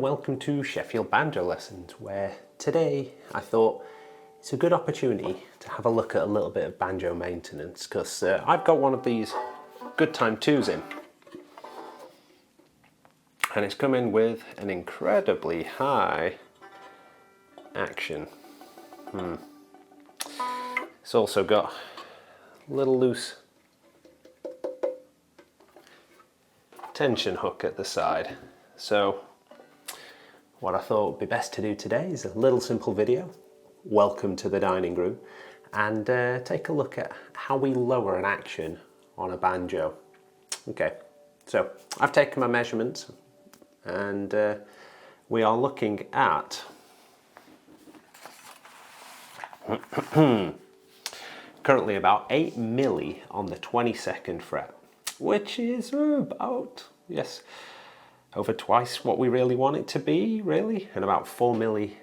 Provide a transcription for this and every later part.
and welcome to Sheffield Banjo Lessons, where today I thought it's a good opportunity to have a look at a little bit of banjo maintenance, because I've got one of these Goodtime 2s in, and it's come in with an incredibly high action. It's also got a little loose tension hook at the side. So what I thought would be best to do today is a little simple video, welcome to the dining room, and take a look at how we lower an action on a banjo. Okay, so I've taken my measurements and we are looking at currently about 8 milli on the 22nd fret, which is about, yes, over twice what we really want it to be, really, and about 4 milli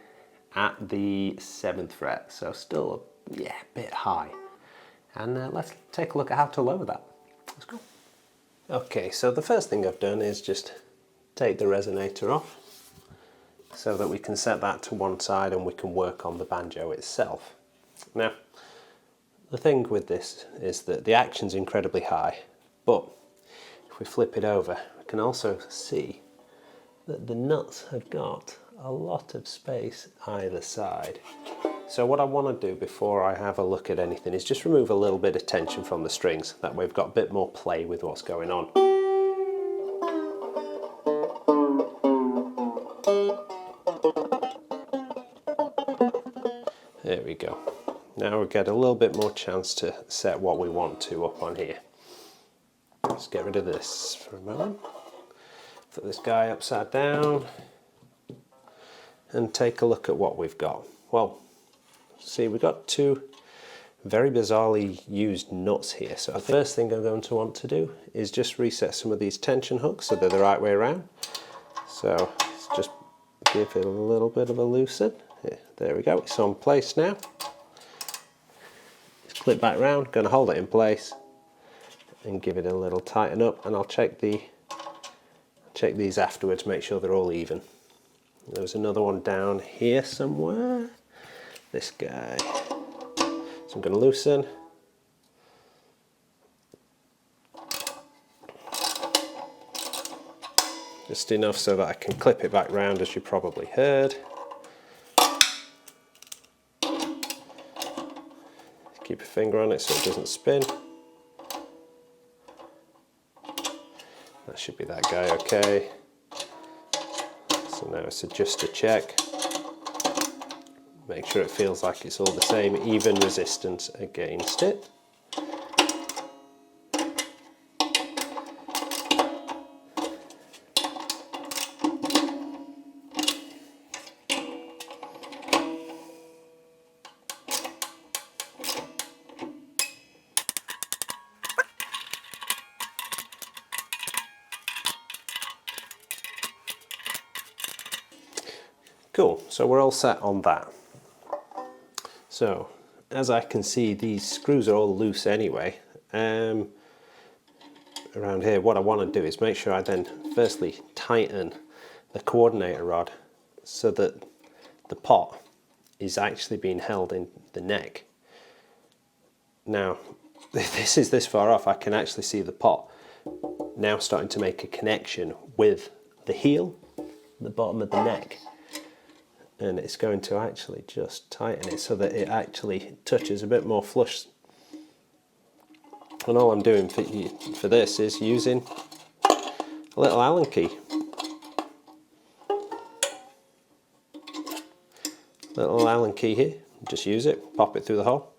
at the 7th fret, so still a bit high. And let's take a look at how to lower that. Let's go. Okay, so the first thing I've done is just take the resonator off so that we can set that to one side and we can work on the banjo itself. Now, the thing with this is that the action's incredibly high, but if we flip it over, we can also see that the nuts have got a lot of space either side. So what I want to do before I have a look at anything is just remove a little bit of tension from the strings. That way we've got a bit more play with what's going on. There we go. Now we get a little bit more chance to set what we want to up on here. Let's get rid of this for a moment. Put this guy upside down and take a look at what we've got. Well, see, we've got two very bizarrely used nuts here. So the first thing I'm going to want to do is just reset some of these tension hooks so they're the right way around. So let's just give it a little bit of a loosen. Yeah, there we go, it's on place now. Just clip back round, going to hold it in place and give it a little tighten up, and I'll check these afterwards, make sure they're all even. There's another one down here somewhere, this guy. So I'm going to loosen. Just enough so that I can clip it back round, as you probably heard. Keep a finger on it so it doesn't spin. That should be that guy okay. So now it's just a check. Make sure it feels like it's all the same, even resistance against it. Cool, so we're all set on that. So, as I can see, these screws are all loose anyway. Around here, what I want to do is make sure I then firstly tighten the coordinator rod so that the pot is actually being held in the neck. Now, if this is this far off, I can actually see the pot now starting to make a connection with the heel, the bottom of the neck. And it's going to actually just tighten it so that it actually touches a bit more flush. And all I'm doing for this is using a little Allen key. Little Allen key here, just use it, pop it through the hole,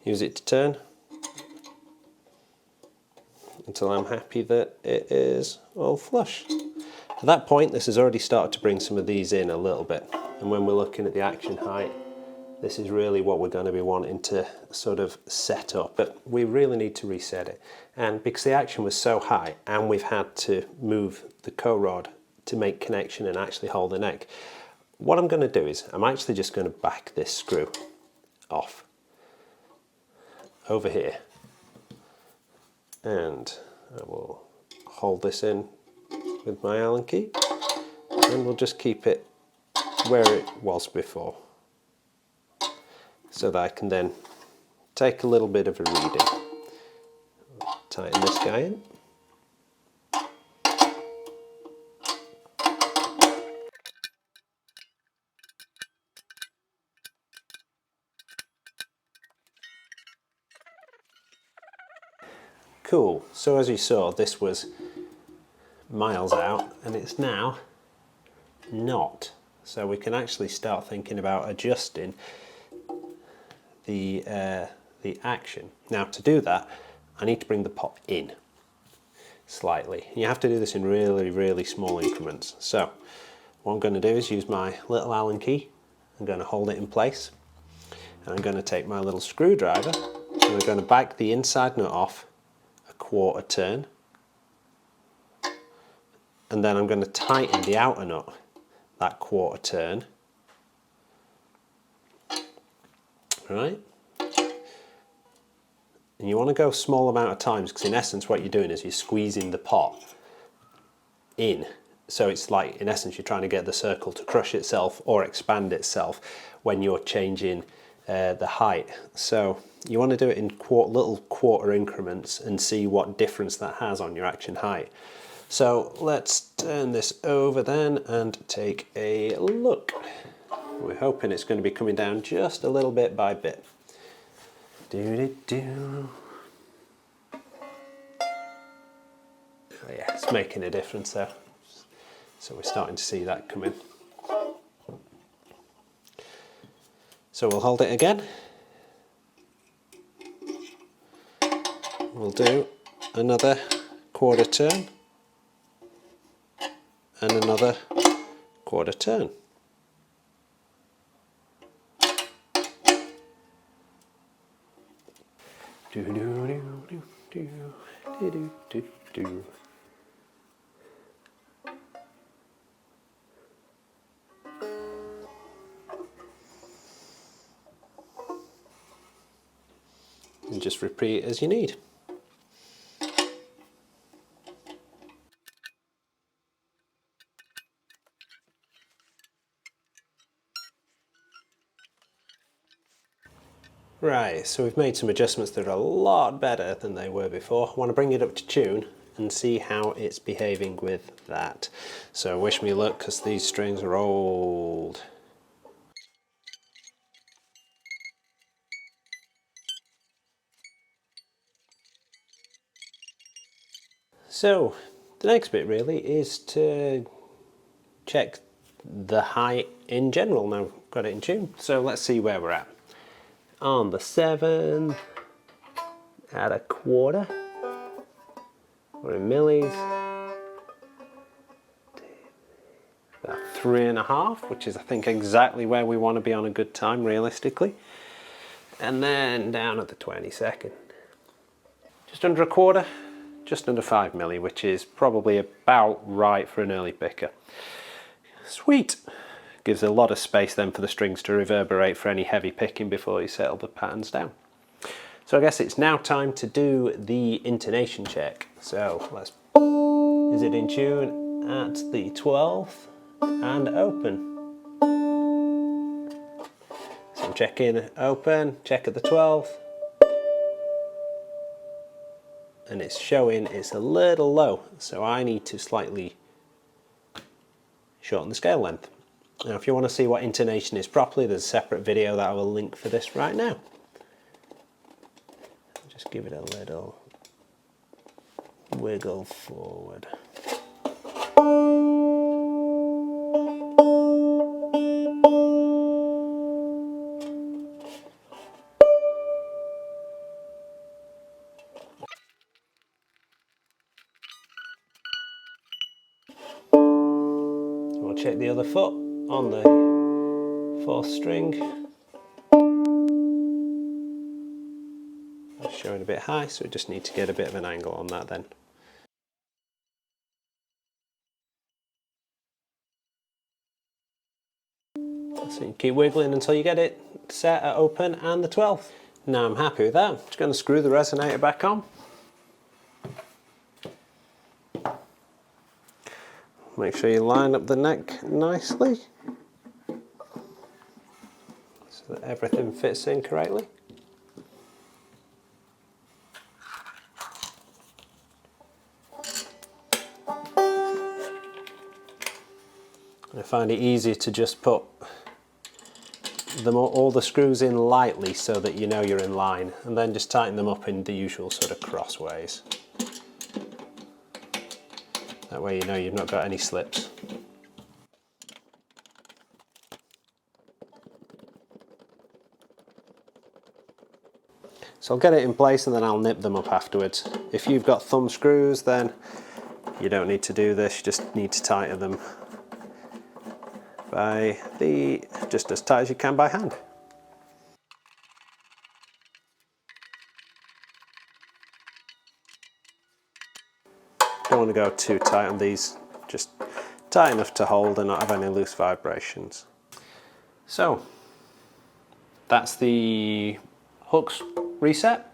use it to turn until I'm happy that it is all flush. At that point, this has already started to bring some of these in a little bit, and when we're looking at the action height, this is really what we're going to be wanting to sort of set up, but we really need to reset it. And because the action was so high and we've had to move the co-rod to make connection and actually hold the neck, what I'm going to do is I'm actually just going to back this screw off over here, and I will hold this in with my Allen key, and we'll just keep it where it was before, so that I can then take a little bit of a reading. Tighten this guy in. Cool, so as you saw, this was miles out and it's now not. So we can actually start thinking about adjusting the action. Now to do that, I need to bring the pot in slightly. You have to do this in really, really small increments. So what I'm going to do is use my little Allen key. I'm going to hold it in place. And I'm going to take my little screwdriver and I'm going to back the inside nut off a quarter turn. And then I'm going to tighten the outer nut that quarter turn. Right? And you want to go a small amount of times, because in essence what you're doing is you're squeezing the pot in. So it's like, in essence, you're trying to get the circle to crush itself or expand itself when you're changing the height. So you want to do it in little quarter increments and see what difference that has on your action height. So let's turn this over then and take a look. We're hoping it's going to be coming down just a little bit by bit. Do-do-do. Oh yeah, it's making a difference there. So we're starting to see that come in. So we'll hold it again. We'll do another quarter turn and another quarter turn. Do do do do do do do do. And just repeat as you need. Right, so we've made some adjustments that are a lot better than they were before. I want to bring it up to tune and see how it's behaving with that. So wish me luck, because these strings are old. So the next bit really is to check the height in general. Now I've got it in tune, so let's see where we're at. On the 7, at a quarter, we're in millis, about 3.5, which is I think exactly where we want to be on a good time realistically. And then down at the 22nd, just under a quarter, just under 5 milli, which is probably about right for an early picker. Sweet! Gives a lot of space then for the strings to reverberate for any heavy picking before you settle the patterns down. So I guess it's now time to do the intonation check. So let's, is it in tune at the 12th and open? So I'm checking open, check at the 12th. And it's showing it's a little low, so I need to slightly shorten the scale length. Now if you want to see what intonation is properly, there's a separate video that I will link for this right now. Just give it a little wiggle forward. We'll check the other foot on the 4th string. It's showing a bit high, so we just need to get a bit of an angle on that then. So you keep wiggling until you get it set at open and the 12th. Now I'm happy with that. I'm just going to screw the resonator back on. Make sure you line up the neck nicely so that everything fits in correctly. I find it easier to just put all the screws in lightly so that you know you're in line, and then just tighten them up in the usual sort of crossways. That way you know you've not got any slips. So I'll get it in place and then I'll nip them up afterwards. If you've got thumb screws, then you don't need to do this, you just need to tighten them just as tight as you can by hand. Don't want to go too tight on these, just tight enough to hold and not have any loose vibrations. So that's the hooks reset.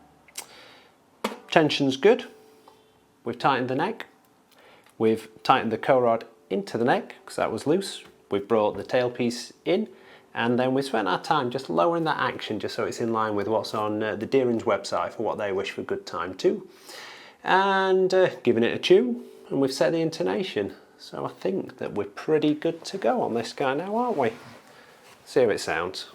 Tension's good. We've tightened the neck. We've tightened the co-rod into the neck because that was loose. We've brought the tailpiece in, and then we spent our time just lowering that action just so it's in line with what's on the Deering's website for what they wish for Goodtime too. And giving it a tune, and we've set the intonation. So I think that we're pretty good to go on this guy now, aren't we? See how it sounds.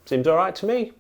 Seems all right to me.